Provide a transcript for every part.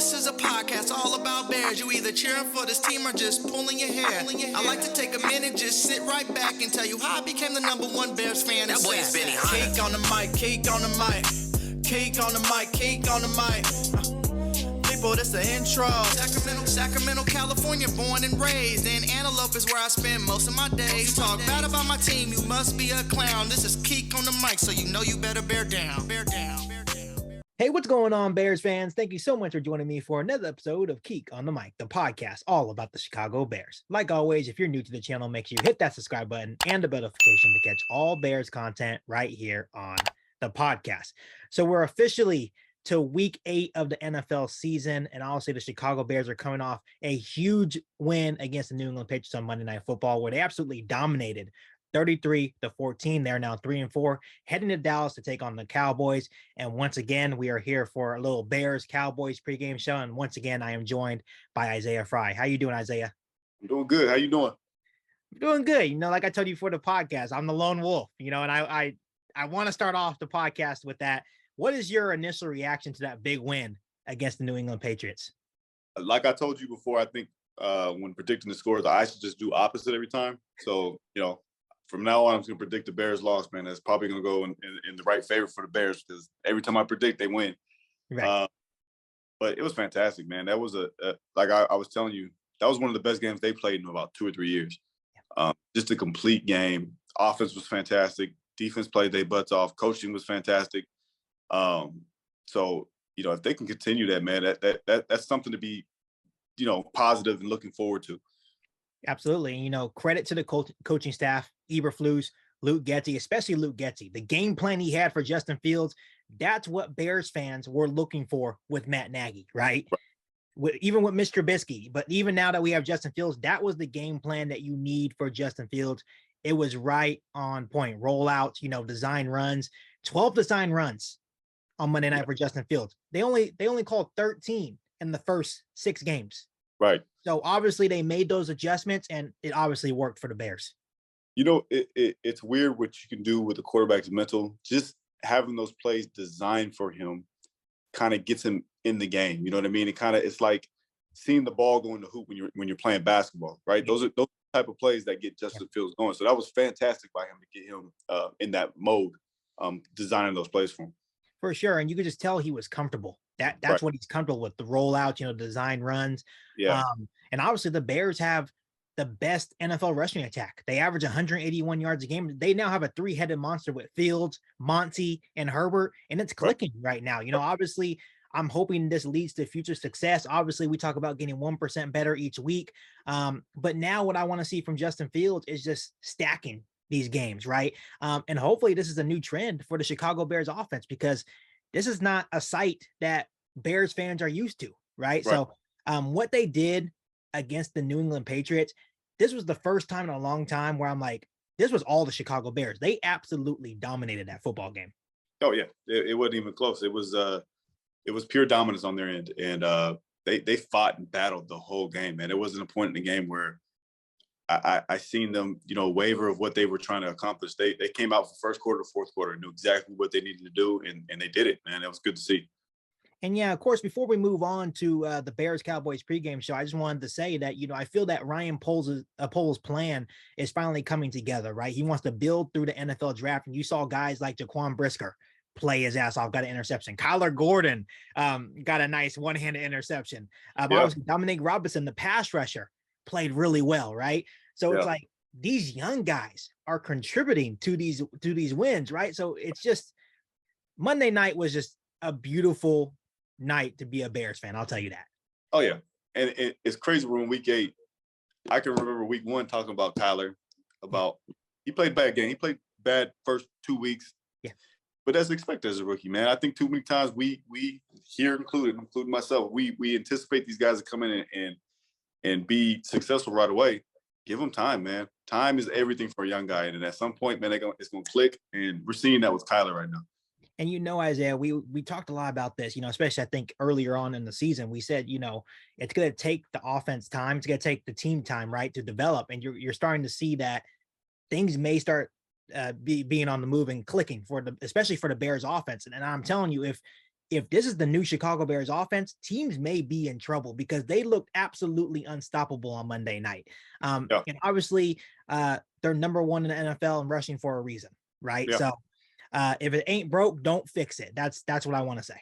This is a podcast all about Bears. You either cheering for this team or just pulling your hair. I like to take a minute, just sit right back and tell you how I became the #1 Bears fan. That boy is Benny Hunter. Cake on the mic, cake on the mic, cake on the mic, cake on the mic. People, this the intro. Sacramento, California, born and raised. And Antelope is where I spend most of my days. Talk bad about my team, you must be a clown. This is Keek on the mic, so you know you better bear down. Bear down. Hey, what's going on, Bears fans? Thank you so much for joining me for another episode of Keek on the Mic, the podcast all about the Chicago Bears. Like always, if you're new to the channel, make sure you hit that subscribe button and the bell notification to catch all Bears content right here on the podcast. So we're officially to week 8 of the NFL season, and I'll say the Chicago Bears are coming off a huge win against the New England Patriots on Monday Night Football, where they absolutely dominated 33-14. They're now 3-4, heading to Dallas to take on the Cowboys. And once again, we are here for a little Bears Cowboys pregame show. And once again, I am joined by Isaiah Frey. How you doing, Isaiah? I'm doing good. How you doing? I'm doing good. You know, like I told you for the podcast, I'm the lone wolf, you know, and I want to start off the podcast with that. What is your initial reaction to that big win against the New England Patriots? Like I told you before, I think when predicting the scores, I should just do opposite every time. So, you know, from now on, I'm just going to predict the Bears loss, man. That's probably going to go in the right favor for the Bears because every time I predict, they win. Right. But it was fantastic, man. That was like I was telling you, that was one of the best games they played in about 2 or 3 years. Just a complete game. Offense was fantastic. Defense played their butts off. Coaching was fantastic. So, you know, if they can continue that, man, that's something to be, you know, positive and looking forward to. Absolutely. You know, credit to the coaching staff, Eberflus, Luke Getsy, especially Luke Getsy. The game plan he had for Justin Fields, that's what Bears fans were looking for with Matt Nagy, right? Even with Mr. Trubisky. But even now that we have Justin Fields, that was the game plan that you need for Justin Fields. It was right on point. Rollouts, you know, design runs, 12 design runs on Monday night for Justin Fields. They only called 13 in the first 6 games. Right. So obviously they made those adjustments, and it obviously worked for the Bears. You know, it's weird what you can do with the quarterback's mental. Just having those plays designed for him kind of gets him in the game. You know what I mean? It's like seeing the ball go in the hoop when you're playing basketball, right? Those type of plays that get Justin Fields going. So that was fantastic by him to get him in that mode, designing those plays for him. For sure. And you could just tell he was comfortable. That's right. What he's comfortable with, the rollouts, you know, design runs. Yeah. And obviously the Bears have the best NFL rushing attack. They average 181 yards a game. They now have a 3-headed monster with Fields, Monty, and Herbert, and it's clicking right now. You know, obviously I'm hoping this leads to future success. Obviously we talk about getting 1% better each week. But now what I want to see from Justin Fields is just stacking these games, right? And hopefully this is a new trend for the Chicago Bears offense, because this is not a sight that Bears fans are used to, right? So what they did against the New England Patriots, this was the first time in a long time where I'm like, this was all the Chicago Bears. They absolutely dominated that football game. Oh yeah, it wasn't even close. It was pure dominance on their end, and they fought and battled the whole game, man. It wasn't a point in the game where I seen them, you know, waver of what they were trying to accomplish. They came out from first quarter to fourth quarter, knew exactly what they needed to do, and they did it, man. It was good to see. And yeah, of course, before we move on to the Bears Cowboys pregame show, I just wanted to say that, you know, I feel that Ryan Poles' plan is finally coming together, right? He wants to build through the NFL draft, and you saw guys like Jaquan Brisker play his ass off, got an interception. Kyler Gordon got a nice one-handed interception. Obviously, Dominic Robinson, the pass rusher, played really well, right? So it's like these young guys are contributing to these wins, right? So it's just Monday night was just a beautiful night to be a Bears fan. I'll tell you that. Oh yeah, and it's crazy. When week 8, I can remember week 1 talking about Kyler, about he played a bad game. He played bad first 2 weeks. Yeah. But that's expected as a rookie, man. I think too many times we here including myself, we anticipate these guys to come in and be successful right away. Give them time, man. Time is everything for a young guy. And at some point, man, it's going to click. And we're seeing that with Kyler right now. And, you know, Isaiah, we talked a lot about this, you know, especially I think earlier on in the season, we said, you know, it's going to take the offense time. It's going to take the team time, right, to develop. And you're starting to see that things may start being on the move and clicking especially for the Bears offense. And I'm telling you, if if this is the new Chicago Bears offense, teams may be in trouble because they looked absolutely unstoppable on Monday night. And obviously, they're number one in the NFL in rushing for a reason, right? Yeah. So if it ain't broke, don't fix it. That's what I want to say.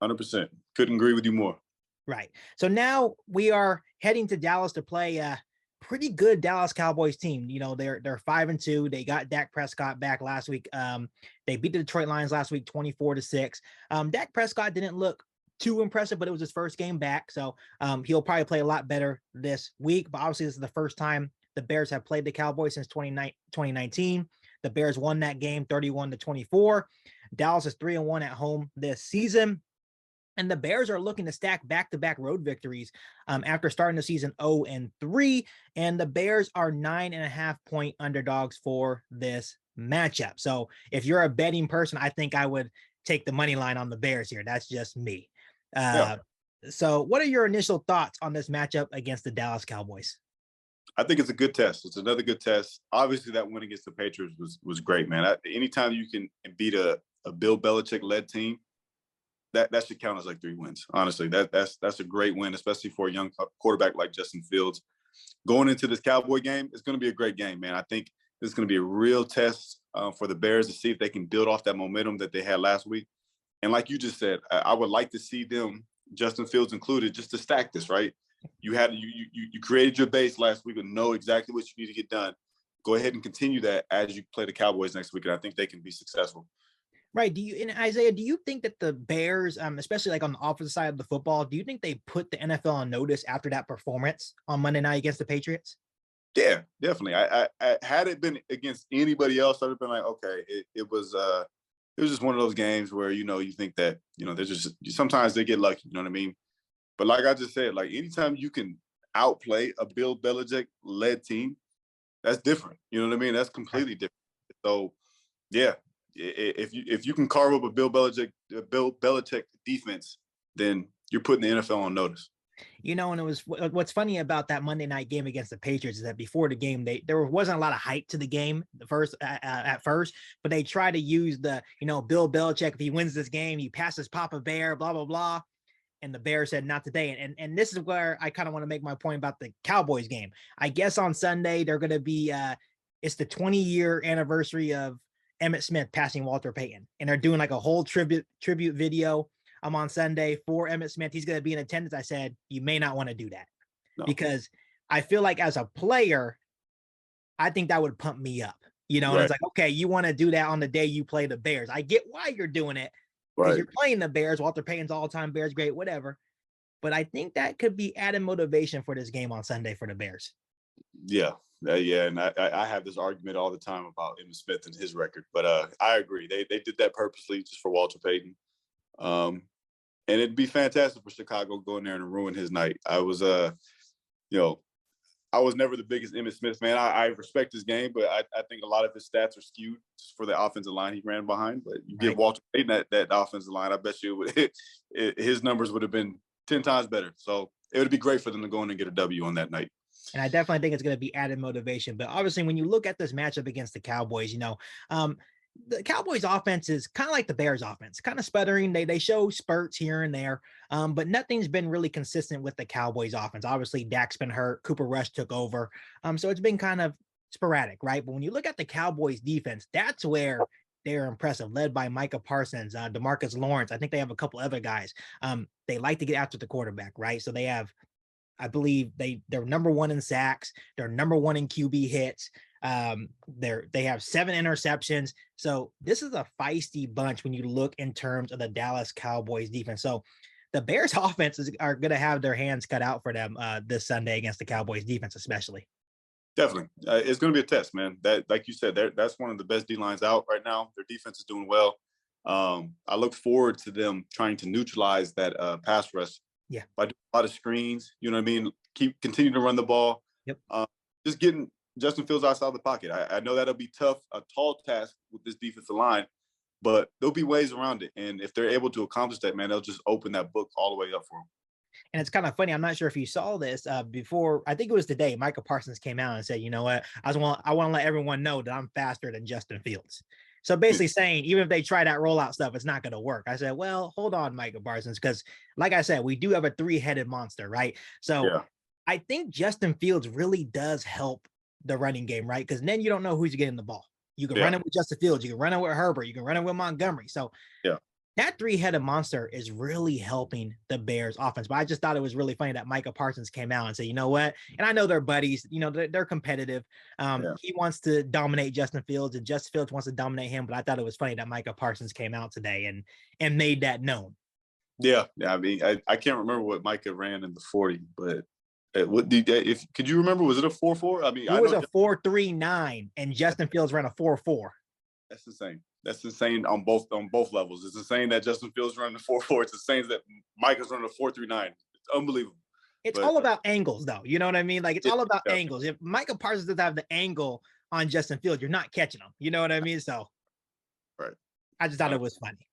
100%. Couldn't agree with you more. Right. So now we are heading to Dallas to play a pretty good Dallas Cowboys team. You know, they're 5-2. They got Dak Prescott back last week. They beat the Detroit Lions last week 24-6. Dak Prescott didn't look too impressive, but it was his first game back. So he'll probably play a lot better this week. But obviously, this is the first time the Bears have played the Cowboys since 2019. The Bears won that game 31-24. Dallas is 3-1 at home this season. And the Bears are looking to stack back-to-back road victories after starting the season 0-3. And the Bears are 9.5-point underdogs for this matchup. So if you're a betting person, I think I would take the money line on the Bears here. That's just me. So what are your initial thoughts on this matchup against the Dallas Cowboys? I think it's a good test. It's another good test. Obviously, that win against the Patriots was great, man. Anytime you can beat a Bill Belichick-led team, that should count as like 3 wins. Honestly, that's a great win, especially for a young quarterback like Justin Fields. Going into this Cowboy game, it's going to be a great game, man. I think this is going to be a real test for the Bears to see if they can build off that momentum that they had last week. And like you just said, I would like to see them, Justin Fields included, just to stack this, right? You created your base last week and know exactly what you need to get done. Go ahead and continue that as you play the Cowboys next week, and I think they can be successful. Right. Isaiah, do you think that the Bears, especially like on the offensive side of the football, do you think they put the NFL on notice after that performance on Monday night against the Patriots? Yeah, definitely. I had it been against anybody else, I'd have been like, okay, it was just one of those games where, you think that, there's just sometimes they get lucky, you know what I mean? But like I just said, like anytime you can outplay a Bill Belichick-led team, that's different. You know what I mean? That's completely different. So, yeah, if you can carve up a Bill Belichick defense, then you're putting the NFL on notice. And it was what's funny about that Monday night game against the Patriots is that before the game, there wasn't a lot of hype to the game at first, but they tried to use the, Bill Belichick, if he wins this game, he passes Papa Bear, blah, blah, blah. And the Bears said not today. And this is where I kind of want to make my point about the Cowboys game. I guess on Sunday, they're going to be, it's the 20-year anniversary of Emmitt Smith passing Walter Payton. And they're doing like a whole tribute video on Sunday for Emmitt Smith. He's going to be in attendance. I said, you may not want to do that because I feel like as a player, I think that would pump me up, and it's like, okay, you want to do that on the day you play the Bears. I get why you're doing it. Because you're playing the Bears, Walter Payton's all-time Bears great, whatever. But I think that could be added motivation for this game on Sunday for the Bears. Yeah. And I have this argument all the time about Emmitt Smith and his record. But I agree. They did that purposely just for Walter Payton. And it'd be fantastic for Chicago going there and ruin his night. I was never the biggest Emmitt Smith fan. I respect his game, but I think a lot of his stats are skewed just for the offensive line he ran behind. But you give Walter Payton that offensive line, I bet you his numbers would have been 10 times better. So it would be great for them to go in and get a W on that night. And I definitely think it's going to be added motivation. But obviously, when you look at this matchup against the Cowboys, the Cowboys offense is kind of like the Bears offense, kind of sputtering. They show spurts here and there, but nothing's been really consistent with the Cowboys offense. Obviously, Dak's been hurt. Cooper Rush took over. So it's been kind of sporadic, right? But when you look at the Cowboys defense, that's where they're impressive, led by Micah Parsons, DeMarcus Lawrence. I think they have a couple other guys. They like to get after the quarterback, right? So they have, I believe they're number one in sacks. They're number one in QB hits. They have 7 interceptions. So this is a feisty bunch when you look in terms of the Dallas Cowboys defense. So the Bears offenses are going to have their hands cut out for them this Sunday against the Cowboys defense, especially. Definitely. It's going to be a test, man. That, like you said, that's one of the best D-lines out right now. Their defense is doing well. I look forward to them trying to neutralize that pass rush. Yeah. By doing a lot of screens, you know what I mean? Continue to run the ball. Yep. Just getting Justin Fields outside the pocket. I know that'll be tough, a tall task with this defensive line, but there'll be ways around it. And if they're able to accomplish that, man, they'll just open that book all the way up for them. And it's kind of funny. I'm not sure if you saw this before. I think it was today. Micah Parsons came out and said, you know what? I want to let everyone know that I'm faster than Justin Fields. So basically saying, even if they try that rollout stuff, it's not going to work. I said, well, hold on, Micah Parsons, because like I said, we do have a three-headed monster, right? So Yeah. I think Justin Fields really does help the running game, right? Because then you don't know who's getting the ball. You can run it with Justin Fields, you can run it with Herbert, you can run it with Montgomery. So that three-headed monster is really helping the Bears offense. But I just thought it was really funny that Micah Parsons came out and said, you know what? And I know they're buddies, you know, they're competitive. He wants to dominate Justin Fields and Justin Fields wants to dominate him. But I thought it was funny that Micah Parsons came out today and made that known. Yeah. I mean, I can't remember what Micah ran in the 40, but could you remember, was it a 4.4? I mean, it was a 4.39 and Justin Fields ran a 4.4. That's insane. That's insane on both levels. It's insane that Justin Fields running a 4.4. It's insane that Micah's running a 4.39. It's unbelievable. It's all about angles, though. You know what I mean? Like, it's all about angles. If Micah Parsons doesn't have the angle on Justin Fields, you're not catching him. You know what I mean? So, right. I just thought it was funny.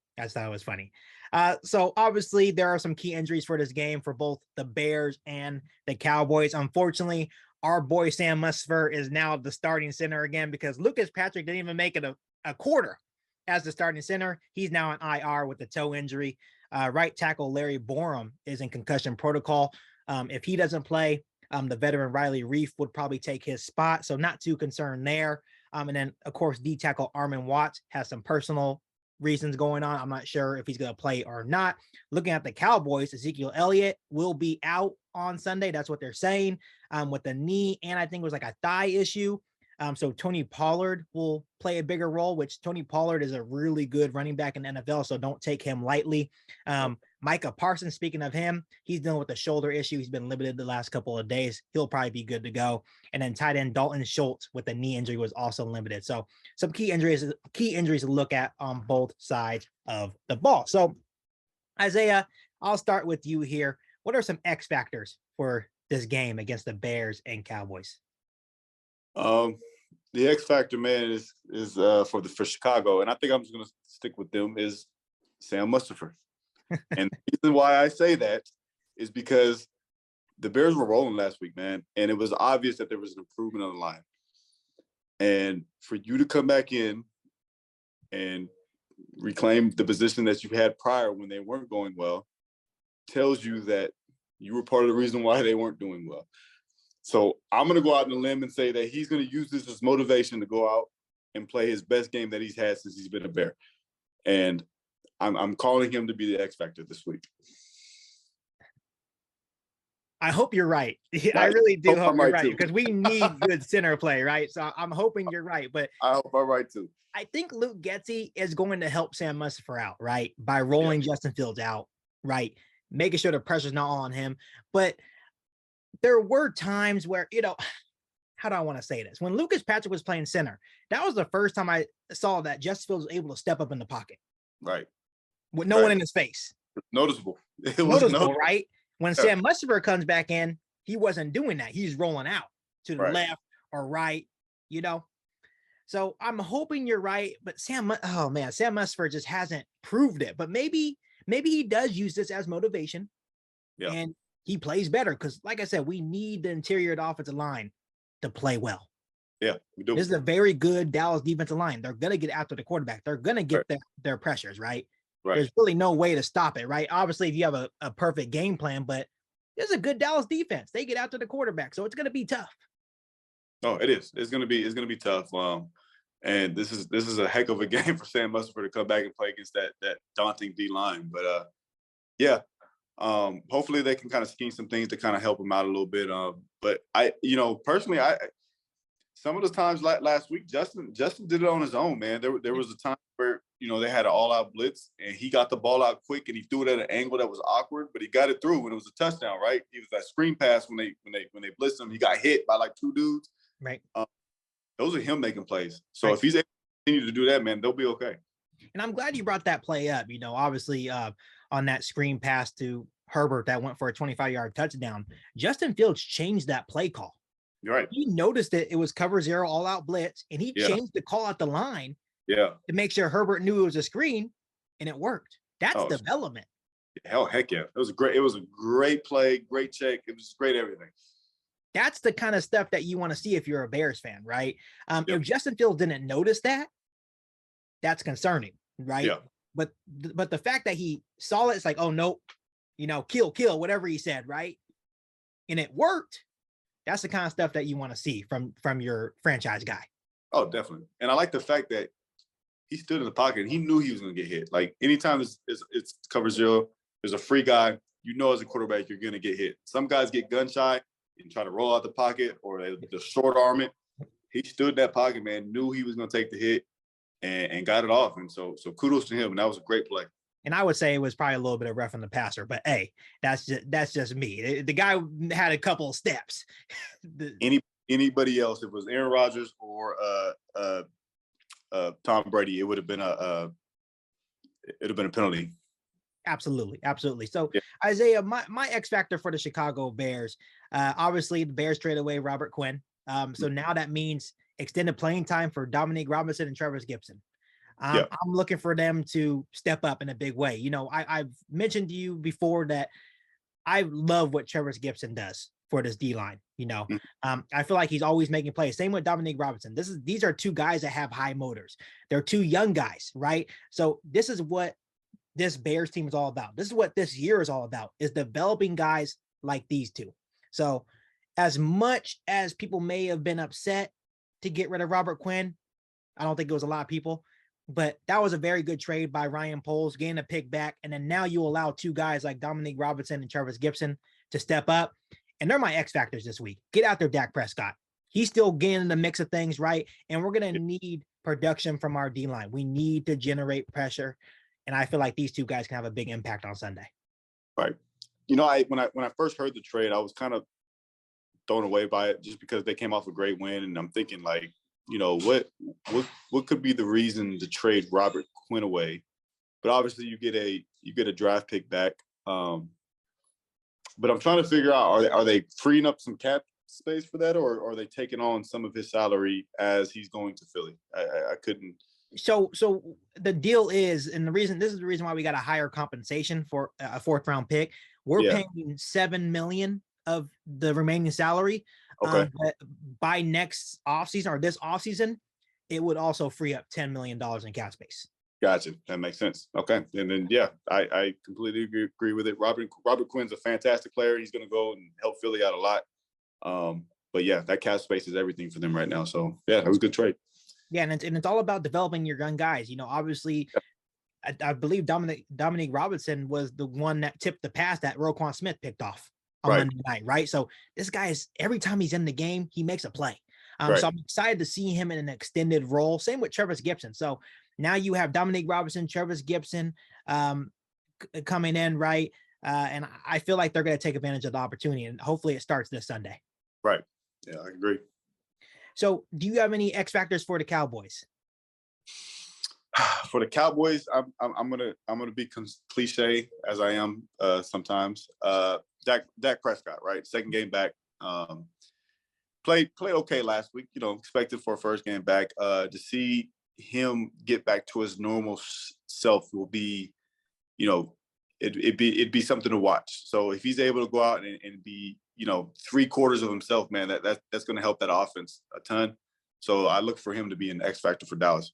So obviously there are some key injuries for this game for both the Bears and the Cowboys. Unfortunately, our boy Sam Musfer is now the starting center again because Lucas Patrick didn't even make it a quarter as the starting center. He's now on IR with a toe injury. Right tackle Larry Borum is in concussion protocol. If he doesn't play, the veteran Riley Reef would probably take his spot. So not too concerned there. And then, of course, D tackle Armin Watts has some personal reasons going on. I'm not sure if he's going to play or not. Looking at the Cowboys, Ezekiel Elliott will be out on Sunday. That's what they're saying, with the knee, and I think it was like a thigh issue. So Tony Pollard will play a bigger role, which Tony Pollard is a really good running back in the NFL, so don't take him lightly. Micah Parsons, speaking of him, he's dealing with a shoulder issue. He's been limited the last couple of days. He'll probably be good to go. And then tight end Dalton Schultz with a knee injury was also limited. So some key injuries to look at on both sides of the ball. So Isaiah, I'll start with you here. What are some X factors for this game against the Bears and Cowboys? The X factor, man, is for Chicago, and I think I'm just going to stick with them, is Sam Mustipher. And the reason why I say that is because the Bears were rolling last week, man, and it was obvious that there was an improvement on the line. And for you to come back in and reclaim the position that you had prior when they weren't going well tells you that you were part of the reason why they weren't doing well. So I'm going to go out on a limb and say that he's going to use this as motivation to go out and play his best game that he's had since he's been a Bear. And I'm calling him to be the X factor this week. I hope you're right. I really do hope you're right, because we need good center play, right? So I'm hoping you're right, but I hope I'm right too. I think Luke Getsy is going to help Sam Mustipher out, right? By rolling Justin Fields out, right? Making sure the pressure's not all on him. But there were times where, how do I want to say this? When Lucas Patrick was playing center, that was the first time I saw that Justin Fields was able to step up in the pocket. Right. With no one in his face. Noticeable. It was noticeable, right? When Sam Mustipher comes back in, he wasn't doing that. He's rolling out to the left or right, So I'm hoping you're right, but Sam Mustipher just hasn't proved it. But maybe he does use this as motivation, and he plays better because, like I said, we need the interior of the offensive line to play well. Yeah, we do. This is a very good Dallas defensive line. They're going to get after the quarterback. They're going to get their pressures, right? There's really no way to stop it, right? Obviously, if you have a perfect game plan, but there's a good Dallas defense. They get after the quarterback, so it's going to be tough. Oh, it is. It's going to be tough. And this is a heck of a game for Sam Mustipher to come back and play against that daunting D line. But hopefully they can kind of scheme some things to kind of help him out a little bit. But personally, some of the times last week, Justin did it on his own, man. There was a time where, they had an all-out blitz, and he got the ball out quick, and he threw it at an angle that was awkward, but he got it through, and it was a touchdown, right? He was that screen pass when they blitzed him. He got hit by like two dudes. Right. Those are him making plays. So if he's able to continue to do that, man, they'll be okay. And I'm glad you brought that play up. Obviously, on that screen pass to Herbert that went for a 25-yard touchdown, Justin Fields changed that play call. You're right. He noticed it was cover zero all-out blitz, and he changed the call at the line to make sure Herbert knew it was a screen, and it worked. That's development. Heck yeah. It was a great play, great check. It was great everything. That's the kind of stuff that you want to see if you're a Bears fan, right? If Justin Fields didn't notice that, that's concerning, right? Yeah. But the fact that he saw it, it's like, oh nope, kill, whatever he said, right? And it worked. That's the kind of stuff that you want to see from your franchise guy. Oh, definitely. And I like the fact that he stood in the pocket and he knew he was going to get hit. Like anytime it's cover zero, there's a free guy, as a quarterback, you're going to get hit. Some guys get gun shy and try to roll out the pocket or they short arm it. He stood in that pocket, man, knew he was going to take the hit and got it off. And so kudos to him. And that was a great play. And I would say it was probably a little bit of roughing the passer, but hey, that's just me. The guy had a couple of steps. Anybody else, if it was Aaron Rodgers or Tom Brady, it would have been a penalty. Absolutely. So yeah. Isaiah, my X factor for the Chicago Bears, obviously the Bears trade away Robert Quinn. So now that means extended playing time for Dominique Robinson and Travis Gibson. I'm looking for them to step up in a big way. I've mentioned to you before that I love what Travis Gibson does for this D line. I feel like he's always making plays. Same with Dominique Robinson. These are two guys that have high motors. They're two young guys, right? So this is what this Bears team is all about. This is what this year is all about, is developing guys like these two. So as much as people may have been upset to get rid of Robert Quinn, I don't think it was a lot of people, but that was a very good trade by Ryan Poles, getting a pick back. And then now you allow two guys like Dominique Robinson and Travis Gibson to step up. And they're my X factors this week. Get out there, Dak Prescott. He's still getting in the mix of things, right? And we're going to need production from our D-line. We need to generate pressure. And I feel like these two guys can have a big impact on Sunday. Right. When I first heard the trade, I was kind of thrown away by it just because they came off a great win. And I'm thinking like, what could be the reason to trade Robert Quinn away? But obviously you get a draft pick back. But I'm trying to figure out, are they freeing up some cap space for that, or are they taking on some of his salary as he's going to Philly? I couldn't. So the deal is, and this is the reason why we got a higher compensation for a 4th round pick. We're paying $7 million of the remaining salary. Okay. But by next offseason or this offseason, it would also free up $10 million in cap space. Gotcha. That makes sense. Okay. And then, I completely agree with it. Robert Quinn's a fantastic player. He's going to go and help Philly out a lot. But that cap space is everything for them right now. So that was a good trade. Yeah. And it's all about developing your young guys. Obviously I believe Dominique Robinson was the one that tipped the pass that Roquan Smith picked off on Monday night. Right. So this guy is, every time he's in the game, he makes a play. So I'm excited to see him in an extended role. Same with Travis Gibson. So now you have Dominique Robinson, Travis Gibson coming in, right? And I feel like they're going to take advantage of the opportunity, and hopefully it starts this Sunday. Right. Yeah, I agree. So do you have any X factors for the Cowboys? For the Cowboys, I'm gonna be cliche as I am sometimes. Dak Prescott, right? Second game back. Played okay last week. Expected for a first game back. To see him get back to his normal self will be, it'd be something to watch. So if he's able to go out and be, 3/4 of himself, man, that's going to help that offense a ton. So I look for him to be an X factor for Dallas.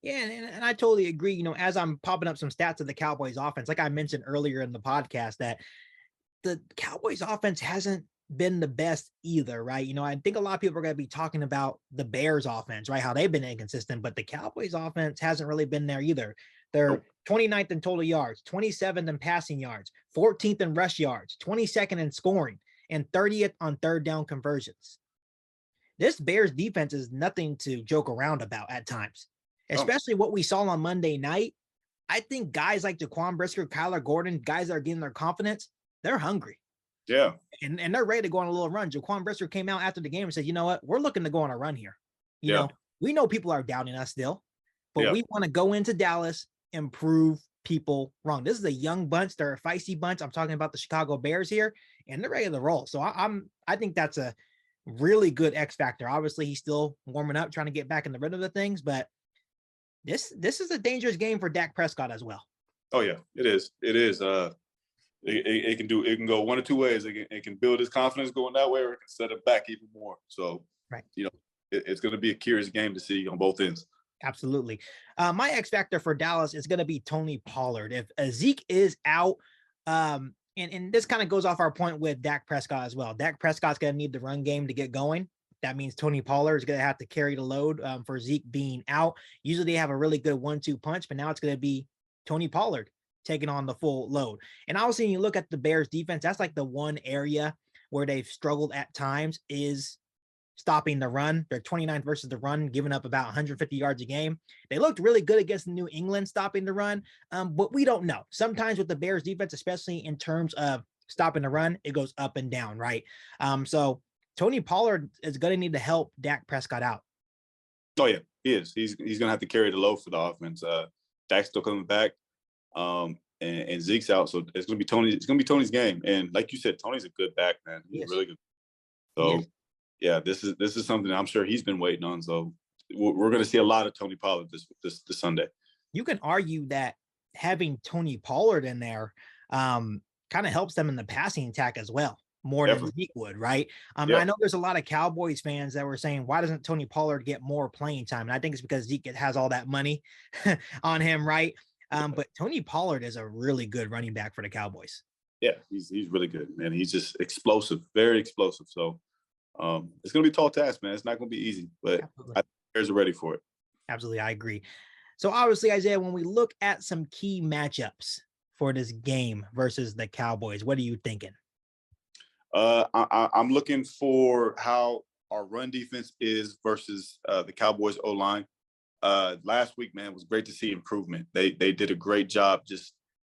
Yeah, and I totally agree. As I'm popping up some stats of the Cowboys offense, like I mentioned earlier in the podcast, that the Cowboys offense hasn't been the best either, right? I think a lot of people are going to be talking about the Bears offense, right? How they've been inconsistent, but the Cowboys offense hasn't really been there either. They're 29th in total yards, 27th in passing yards, 14th in rush yards, 22nd in scoring, and 30th on third down conversions. This Bears defense is nothing to joke around about at times, especially what we saw on Monday night. I think guys like Jaquan Brisker, Kyler Gordon, guys that are getting their confidence, they're hungry. Yeah. And they're ready to go on a little run. Jaquan Brisker came out after the game and said, you know what? We're looking to go on a run here. We know people are doubting us still, but we want to go into Dallas and prove people wrong. This is a young bunch. They're a feisty bunch. I'm talking about the Chicago Bears here, and they're ready to roll. So I think that's a really good X factor. Obviously, he's still warming up, trying to get back in the rhythm of the things, but this is a dangerous game for Dak Prescott as well. Oh yeah, it is. It is. It can go one or two ways. It can build his confidence going that way, or it can set it back even more. So, right. It's going to be a curious game to see on both ends. Absolutely. My X factor for Dallas is going to be Tony Pollard. If Zeke is out, and this kind of goes off our point with Dak Prescott as well. Dak Prescott's going to need the run game to get going. That means Tony Pollard is going to have to carry the load for Zeke being out. Usually they have a really good 1-2 punch, but now it's going to be Tony Pollard taking on the full load. And obviously, when you look at the Bears defense, that's like the one area where they've struggled at times is stopping the run. They're 29th versus the run, giving up about 150 yards a game. They looked really good against New England stopping the run, but we don't know. Sometimes with the Bears defense, especially in terms of stopping the run, it goes up and down, right? So Tony Pollard is going to need to help Dak Prescott out. Oh yeah, he is. He's going to have to carry the load for the offense. Dak's still coming back, and Zeke's out, so it's going to be Tony. It's going to be Tony's game. And like you said, Tony's a good back, man. He's really good. So. Yeah, this is something I'm sure he's been waiting on. So we're going to see a lot of Tony Pollard this Sunday. You can argue that having Tony Pollard in there kind of helps them in the passing attack as well, more than Zeke would, right? I know there's a lot of Cowboys fans that were saying, why doesn't Tony Pollard get more playing time? And I think it's because Zeke has all that money on him, right? But Tony Pollard is a really good running back for the Cowboys. Yeah, he's really good, man. He's just explosive, very explosive. So it's going to be a tall task, man. It's not going to be easy, but I think the Bears are ready for it. Absolutely. I agree. So obviously, Isaiah, when we look at some key matchups for this game versus the Cowboys, what are you thinking? I'm looking for how our run defense is versus the Cowboys O-line. Last week, man, it was great to see improvement. They did a great job just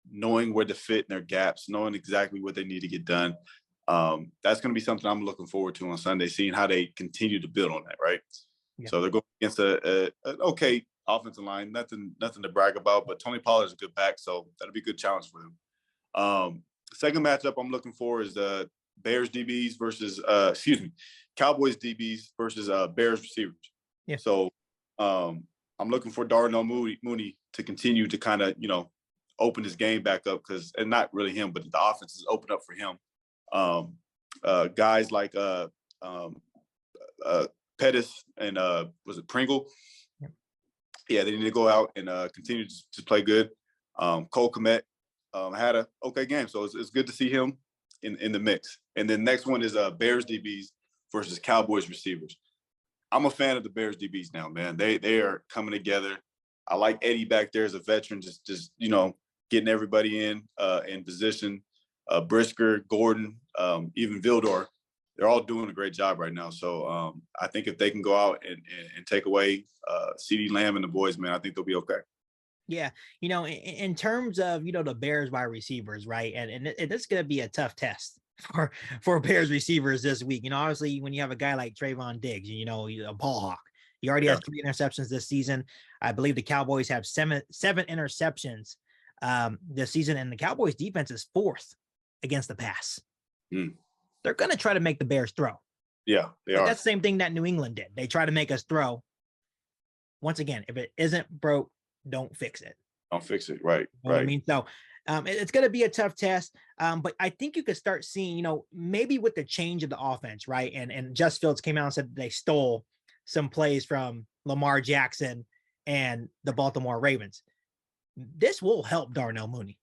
knowing where to fit in their gaps, knowing exactly what they need to get done. That's going to be something I'm looking forward to on Sunday, seeing how they continue to build on that, right? Yeah. So they're going against an okay offensive line, nothing to brag about, but Tony Pollard is a good back, so that'll be a good challenge for them. Second matchup I'm looking for is the Bears DBs versus Cowboys DBs versus Bears receivers. Yeah. So I'm looking for Darnell Mooney to continue to kind of, open his game back up and not really him, but the offense is open up for him. Guys like Pettis and was it Pringle? Yeah, they need to go out and continue to play good. Cole Kmet had an okay game, so it's good to see him in the mix. And then next one is Bears DBs versus Cowboys receivers. I'm a fan of the Bears DBs now, man. They are coming together. I like Eddie back there as a veteran, just getting everybody in position. Brisker, Gordon, even Vildor, they're all doing a great job right now. So I think if they can go out and take away CeeDee Lamb and the boys, man, I think they'll be okay. Yeah, in terms of the Bears wide receivers, right, and it's going to be a tough test for Bears receivers this week. Obviously when you have a guy like Trayvon Diggs, a ball hawk, he already has 3 interceptions this season. I believe the Cowboys have seven interceptions this season, and the Cowboys defense is 4th against the pass. They're going to try to make the Bears throw. Yeah, they are. That's the same thing that New England did. They try to make us throw. Once again, if it isn't broke, don't fix it. Don't fix it. Right. You know what I mean? So it's going to be a tough test. But I think you could start seeing, maybe with the change of the offense, right? And Just Fields came out and said they stole some plays from Lamar Jackson and the Baltimore Ravens. This will help Darnell Mooney.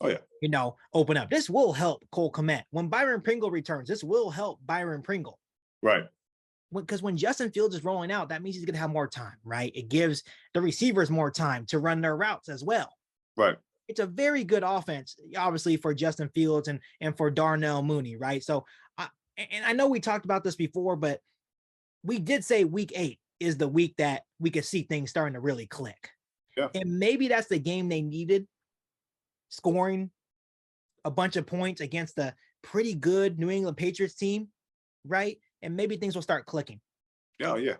Oh, yeah. Open up. This will help Cole Kmet. When Byron Pringle returns, this will help Byron Pringle. Right. Because when Justin Fields is rolling out, that means he's going to have more time, right? It gives the receivers more time to run their routes as well. Right. It's a very good offense, obviously, for Justin Fields and for Darnell Mooney, right? So, I know we talked about this before, but we did say week 8 is the week that we could see things starting to really click. Yeah. And maybe that's the game they needed, scoring a bunch of points against a pretty good New England Patriots team, right? And maybe things will start clicking. Yeah.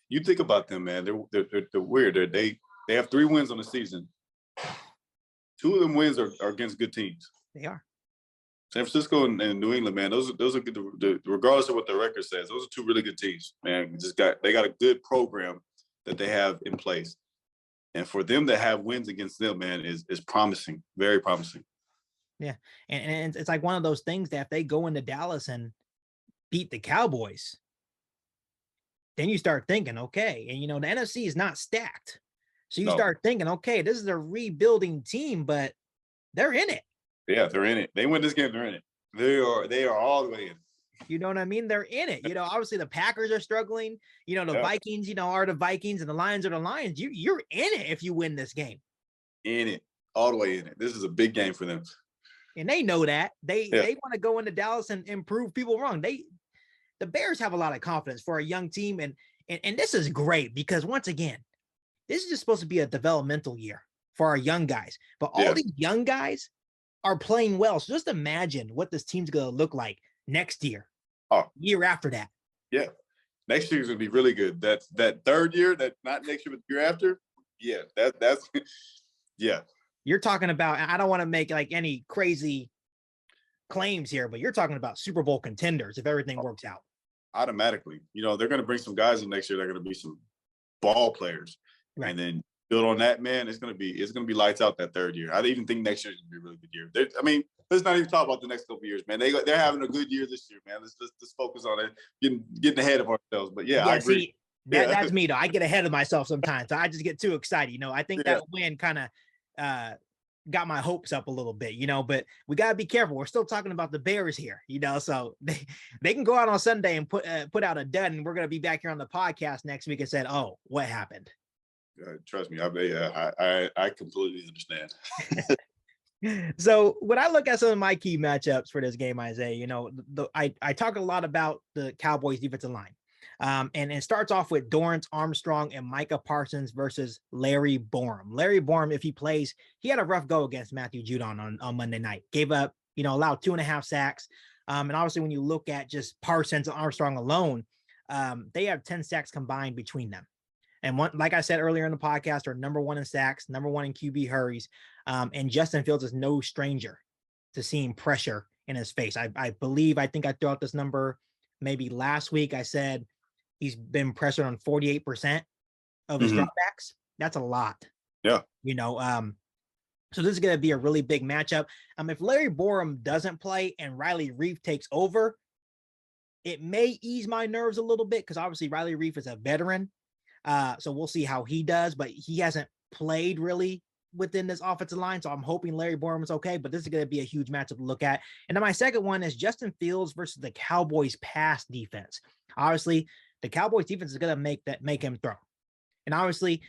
You think about them, man. They're weird. They have 3 wins on the season. 2 of them wins are against good teams. They are. San Francisco and New England, man. Those are good. Regardless of what the record says, those are 2 really good teams, man. They got a good program that they have in place. And for them to have wins against them, man, is promising, very promising. Yeah, and it's like one of those things that if they go into Dallas and beat the Cowboys, then you start thinking, okay, and the NFC is not stacked. So you No. start thinking, okay, this is a rebuilding team, but they're in it. Yeah, they're in it. They win this game, they're in it. They are all the way in. You know what I mean? They're in it. Obviously the Packers are struggling. The Vikings, are the Vikings, and the Lions are the Lions. You're in it if you win this game. In it, all the way in it. This is a big game for them. And they know that. They want to go into Dallas and prove people wrong. The Bears have a lot of confidence for a young team, and this is great because once again, this is just supposed to be a developmental year for our young guys. But all these young guys are playing well. So just imagine what this team's going to look like next year. Year after that. Yeah. Next year is going to be really good. That third year, that not next year, but the year after. Yeah, that's yeah. You're talking about, I don't want to make like any crazy claims here, but you're talking about Super Bowl contenders if everything works out. Automatically. They're going to bring some guys in next year. They're going to be some ball players. Right. And then build on that, man. It's going to be lights out that third year. I even think next year is going to be a really good year. Let's not even talk about the next couple of years, man. They're having a good year this year, man. Let's focus on it, getting ahead of ourselves. But I agree. See, that's me though. I get ahead of myself sometimes. So I just get too excited. I think that win kind of got my hopes up a little bit, but we got to be careful. We're still talking about the Bears here, so they can go out on Sunday and put out a dud, and we're going to be back here on the podcast next week and said, oh, what happened? Trust me. I completely understand. So when I look at some of my key matchups for this game, Isaiah, I talk a lot about the Cowboys defensive line. And it starts off with Dorrance Armstrong and Micah Parsons versus Larry Borom. Larry Borom, if he plays, he had a rough go against Matthew Judon on Monday night. Gave up, allowed 2.5 sacks. And obviously when you look at just Parsons and Armstrong alone, they have 10 sacks combined between them. And like I said earlier in the podcast, are number 1 in sacks, number 1 in QB hurries. And Justin Fields is no stranger to seeing pressure in his face. I think I threw out this number maybe last week. I said he's been pressured on 48% of his dropbacks. That's a lot. Yeah. So this is going to be a really big matchup. If Larry Borom doesn't play and Riley Reif takes over, it may ease my nerves a little bit because obviously Riley Reif is a veteran. So we'll see how he does, but he hasn't played really within this offensive line. So I'm hoping Larry Borom is okay, but this is going to be a huge matchup to look at. And then my second one is Justin Fields versus the Cowboys pass defense. Obviously, the Cowboys defense is going to make him throw. And obviously,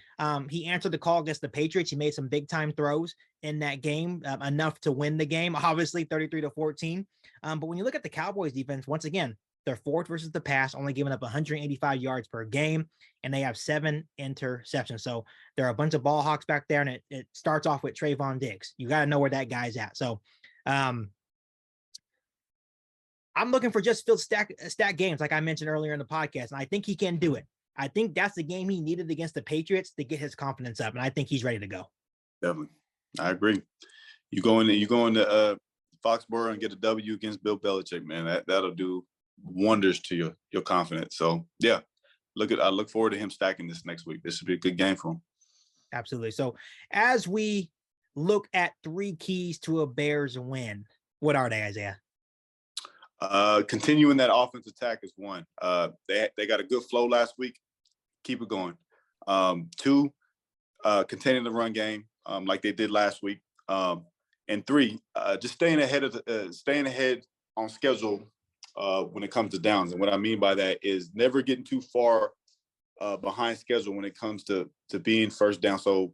he answered the call against the Patriots. He made some big time throws in that game, enough to win the game, obviously 33-14. But when you look at the Cowboys defense, once again, they're 4th versus the pass, only giving up 185 yards per game, and they have 7 interceptions. So there are a bunch of ball hawks back there, and it starts off with Trayvon Diggs. You got to know where that guy's at. So I'm looking for just Fields stack games, like I mentioned earlier in the podcast, and I think he can do it. I think that's the game he needed against the Patriots to get his confidence up, and I think he's ready to go. Definitely. I agree. You go into Foxborough and get a W against Bill Belichick, man. That'll do wonders to your confidence. So yeah, I look forward to him stacking this next week. This should be a good game for him. Absolutely. So as we look at 3 keys to a Bears win, what are they, Isaiah? Continuing that offense attack is one. They got a good flow last week. Keep it going. 2, containing the run game like they did last week. And 3, just staying ahead on schedule when it comes to downs. And what I mean by that is never getting too far behind schedule when it comes to being first down. So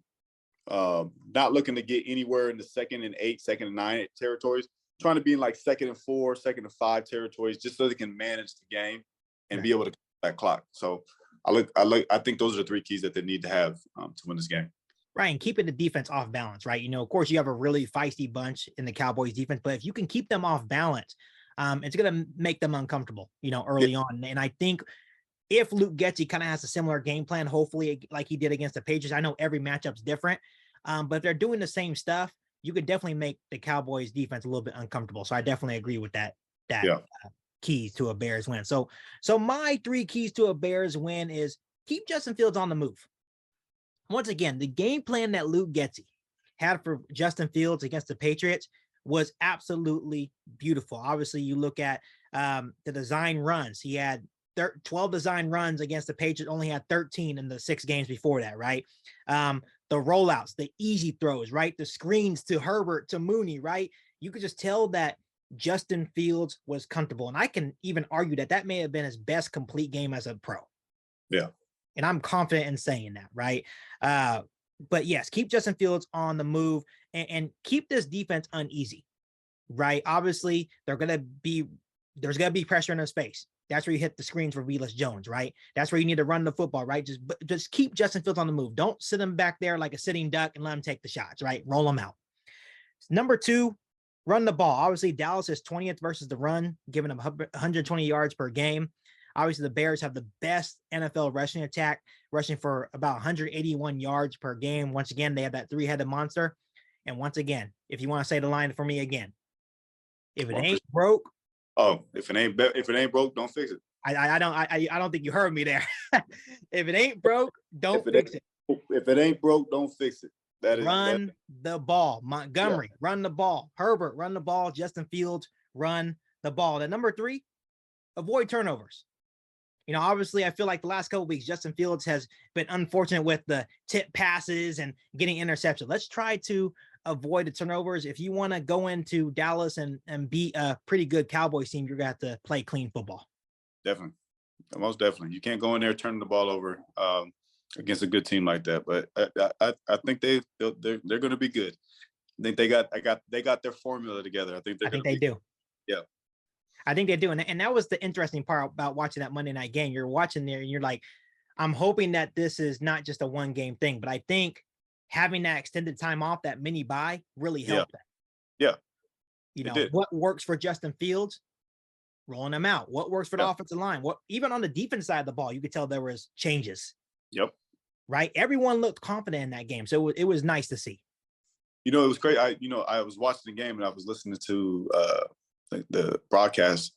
not looking to get anywhere in the 2nd and 8, 2nd and 9 territories, trying to be in like 2nd and 4, 2nd and 5 territories, just so they can manage the game and be able to that clock. So I think those are the 3 keys that they need to have to win this game. Right, and keeping the defense off balance, right? Of course, you have a really feisty bunch in the Cowboys defense, but if you can keep them off balance, it's going to make them uncomfortable, early on. And I think if Luke Getsy kind of has a similar game plan, hopefully like he did against the Patriots, I know every matchup's different, but if they're doing the same stuff, you could definitely make the Cowboys defense a little bit uncomfortable. So I definitely agree with that keys to a Bears win. So my 3 keys to a Bears win is keep Justin Fields on the move. Once again, the game plan that Luke Getsy had for Justin Fields against the Patriots was absolutely beautiful. Obviously, you look at the design runs. He had 12 design runs against the Patriots, only had 13 in the 6 games before that, right? The rollouts, the easy throws, right? The screens to Herbert, to Mooney, right? You could just tell that Justin Fields was comfortable. And I can even argue that that may have been his best complete game as a pro. Yeah. And I'm confident in saying that, right? But yes, keep Justin Fields on the move and keep this defense uneasy, right? Obviously, there's going to be pressure in their space. That's where you hit the screens for Velus Jones, right? That's where you need to run the football, right? Just keep Justin Fields on the move. Don't sit him back there like a sitting duck and let him take the shots, right? Roll him out. Number 2, run the ball. Obviously, Dallas is 20th versus the run, giving them 120 yards per game. Obviously, the Bears have the best NFL rushing attack, rushing for about 181 yards per game. Once again, they have that 3-headed monster. And once again, if you want to say the line for me again, if it ain't broke, if it ain't broke, don't fix it. I don't think you heard me there. If it ain't broke, don't fix it. If it ain't broke, don't fix it. Run the ball. Montgomery, run the ball. Herbert, run the ball. Justin Fields, run the ball. And number 3, avoid turnovers. You know, obviously, I feel like the last couple of weeks, Justin Fields has been unfortunate with the tip passes and getting interceptions. Let's try to avoid the turnovers. If you want to go into Dallas and be a pretty good Cowboys team, you're going to have to play clean football. Definitely. Most definitely. You can't go in there turning the ball over against a good team like that. But I think they're going to be good. I think they got their formula together. I think they do. Yeah. I think they do. And that was the interesting part about watching that Monday night game. You're watching there and you're like, I'm hoping that this is not just a 1-game thing, but I think having that extended time off, that mini bye, really helped them. Yeah. You know, what works for Justin Fields, rolling them out. What works for the offensive line? Even on the defense side of the ball, you could tell there was changes. Yep. Right. Everyone looked confident in that game. So it was nice to see. You know, it was great. I was watching the game and I was listening to the broadcast,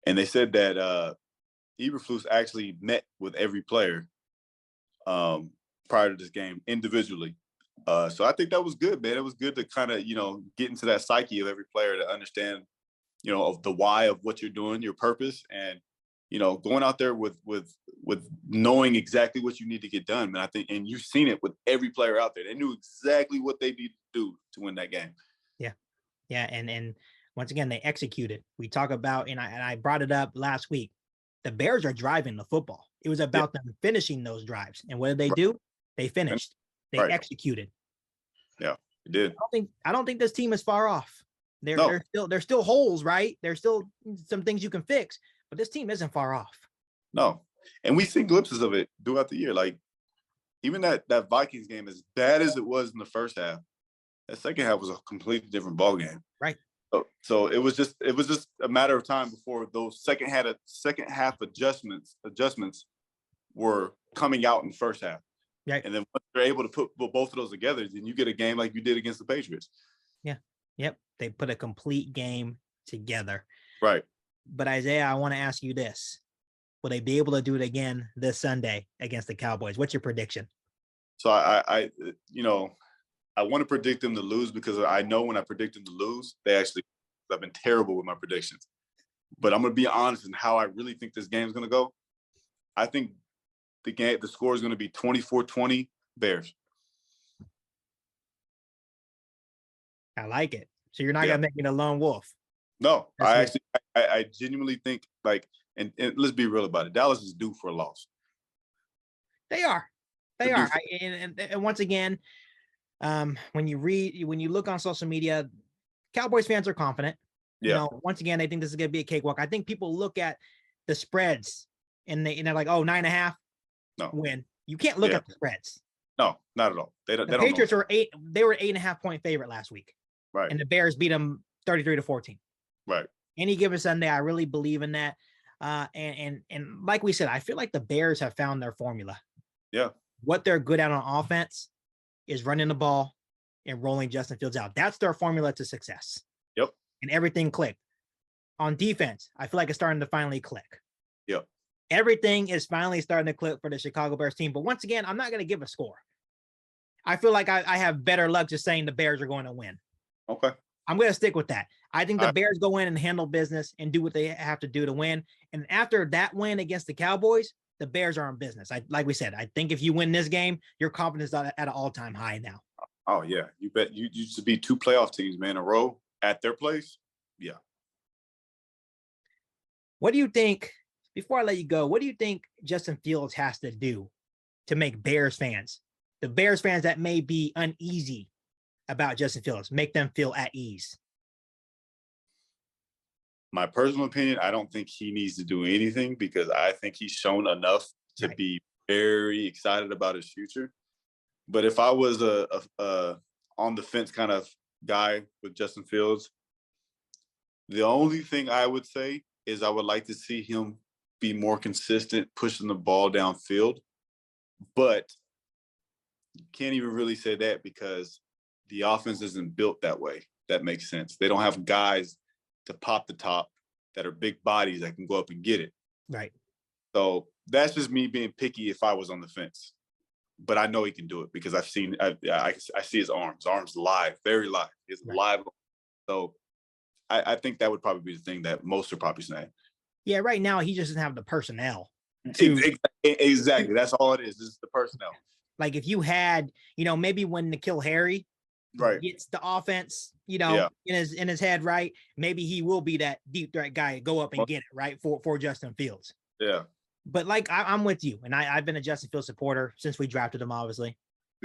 and they said that Eberflus actually met with every player prior to this game individually. So I think that was good, man. It was good to kind of, get into that psyche of every player to understand, of the why of what you're doing, your purpose, and, going out there with knowing exactly what you need to get done, man. I think, and you've seen it with every player out there. They knew exactly what they needed to do to win that game. Yeah. Yeah. And once again, they executed. We talk about, and I brought it up last week, the Bears are driving the football. It was about them finishing those drives. And what did they do? They finished. They executed. Yeah, they did. I don't think this team is far off. There's still holes, right? There's still some things you can fix, but this team isn't far off. No. And we've seen glimpses of it throughout the year. Like, even that Vikings game, as bad as it was in the first half, that second half was a completely different ball game. Right. So it was just a matter of time before those second half adjustments were coming out in the first half. Right. And then once they're able to put both of those together, then you get a game like you did against the Patriots. Yeah. Yep. They put a complete game together. Right. But Isaiah, I want to ask you this. Will they be able to do it again this Sunday against the Cowboys? What's your prediction? So I want to predict them to lose, because I know when I predict them to lose, I've been terrible with my predictions. But I'm going to be honest in how I really think this game is going to go. I think the score is going to be 24-20 Bears. I like it. So you're not going to make me the lone wolf. No, I genuinely think, like, and let's be real about it. Dallas is due for a loss. They are. And once again, when you look on social media, Cowboys fans are confident. Yeah. Once again, they think this is going to be a cakewalk. I think people look at the spreads and they're like, 9.5 win. You can't look at the spreads. No, not at all. The Patriots were 8.5 point favorite last week. Right. And the Bears beat them 33-14. Right. Any given Sunday, I really believe in that. And like we said, I feel like the Bears have found their formula. Yeah. What they're good at on offense is running the ball and rolling Justin Fields out. That's their formula to success. Yep. And everything clicked. On defense, I feel like it's starting to finally click. Yep. Everything is finally starting to click for the Chicago Bears team. But once again, I'm not going to give a score. I feel like I have better luck just saying the Bears are going to win. Okay. I'm going to stick with that. I think the Bears go in and handle business and do what they have to do to win. And after that win against the Cowboys, the Bears are in business. Like we said, I think if you win this game, your confidence is at an all-time high now. Oh, yeah. You bet. You used to be 2 playoff teams, man, in a row at their place. Yeah. What do you think, before I let you go, what do you think Justin Fields has to do to make Bears fans, the Bears fans that may be uneasy about Justin Fields, make them feel at ease? My personal opinion, I don't think he needs to do anything because I think he's shown enough to be very excited about his future. But if I was a on the fence kind of guy with Justin Fields, the only thing I would say is I would like to see him be more consistent pushing the ball downfield. But you can't even really say that because the offense isn't built that way. That makes sense. They don't have guys to pop the top that are big bodies that can go up and get it. Right. So that's just me being picky if I was on the fence. But I know he can do it because I see his arms. Arms live, very live. He's live. So I think that would probably be the thing that most are probably saying. Yeah, right now he just doesn't have the personnel. Exactly. That's all it is. It's the personnel. Like if you had, maybe when N'Keal Harry gets the offense, in his head, right? Maybe he will be that deep threat guy, go up and get it, right? For Justin Fields. Yeah. But like I'm with you, and I've been a Justin Fields supporter since we drafted him. Obviously,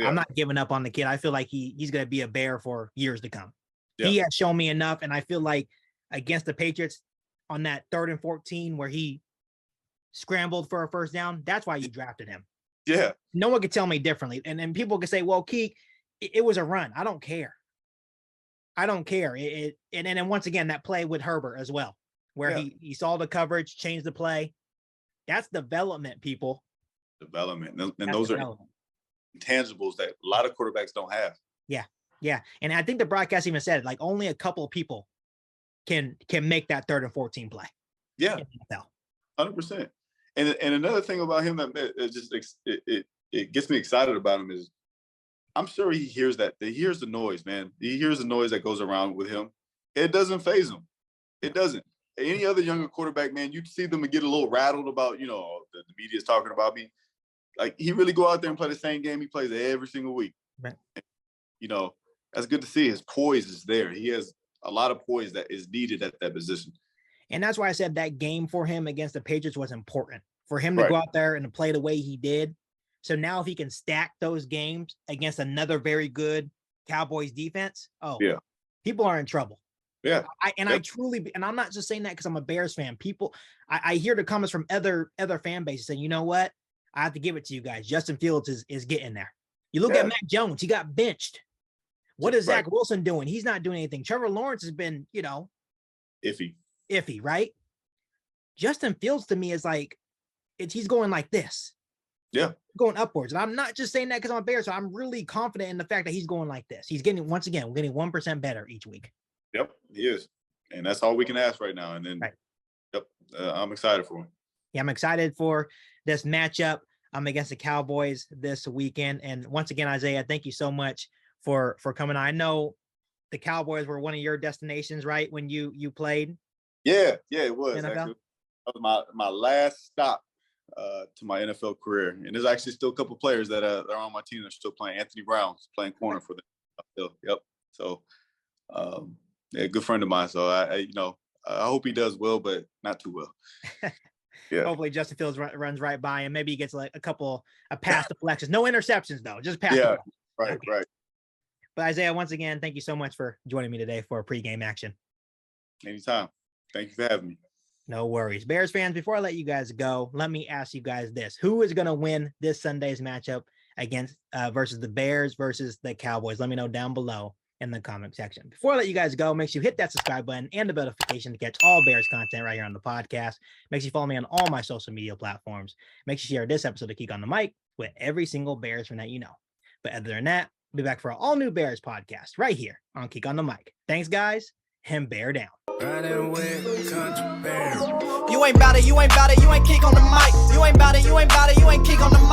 I'm not giving up on the kid. I feel like he's going to be a Bear for years to come. Yeah. He has shown me enough, and I feel like against the Patriots on that 3rd and 14 where he scrambled for a first down, that's why you drafted him. Yeah, no one could tell me differently, and then people could say, "Well, Keek, it was a run." I don't care. And then once again that play with Herbert as well, where he saw the coverage, changed the play. That's development, people. Development. And those are intangibles that a lot of quarterbacks don't have. Yeah. Yeah. And I think the broadcast even said, like, only a couple of people can make that 3rd and 14 play. Yeah. 100%. And another thing about him that it gets me excited about him is I'm sure he hears that. He hears the noise, man. He hears the noise that goes around with him. It doesn't faze him. It doesn't. Any other younger quarterback, man, you'd see them and get a little rattled about, the media's talking about me. Like, he really go out there and play the same game he plays every single week. Right. And, that's good to see. His poise is there. He has a lot of poise that is needed at that position. And that's why I said that game for him against the Patriots was important for him to go out there and to play the way he did. So now if he can stack those games against another very good Cowboys defense, people are in trouble. Yeah. I truly, and I'm not just saying that because I'm a Bears fan. People, I hear the comments from other fan bases saying, you know what? I have to give it to you guys. Justin Fields is getting there. You look at Mac Jones, he got benched. What is Zach Wilson doing? He's not doing anything. Trevor Lawrence has been, iffy, right? Justin Fields to me is like, he's going like this. Yeah. Going upwards. And I'm not just saying that because I'm a Bear. So I'm really confident in the fact that he's going like this. He's getting, once again, we're getting 1% better each week. Yep, he is. And that's all we can ask right now. And then, I'm excited for him. Yeah, I'm excited for this matchup against the Cowboys this weekend. And once again, Isaiah, thank you so much for coming on. I know the Cowboys were one of your destinations, right, when you played? Yeah, it was. NFL? Actually. That was my last stop to my NFL career. And there's actually still a couple players that are on my team that are still playing. Anthony Brown's playing corner for them. Yep. So, good friend of mine. So I hope he does well, but not too well. Yeah. Hopefully Justin Fields runs right by him. Maybe he gets like a pass deflections. No interceptions though, just pass. Yeah, right. But Isaiah, once again, thank you so much for joining me today for a pregame action. Anytime. Thank you for having me. No worries. Bears fans, before I let you guys go, let me ask you guys this. Who is going to win this Sunday's matchup against versus the Bears versus the Cowboys? Let me know down below in the comment section. Before I let you guys go, make sure you hit that subscribe button and the notification to catch all Bears content right here on the podcast. Make sure you follow me on all my social media platforms. Make sure you share this episode of Keek on the Mic with every single Bears fan that you know. But other than that, I'll be back for an all-new Bears podcast right here on Keek on the Mic. Thanks, guys, and bear down. Riding with Country Bear. You ain't bout it, you ain't Keek on the mic. You ain't bout it, you ain't Keek on the mic.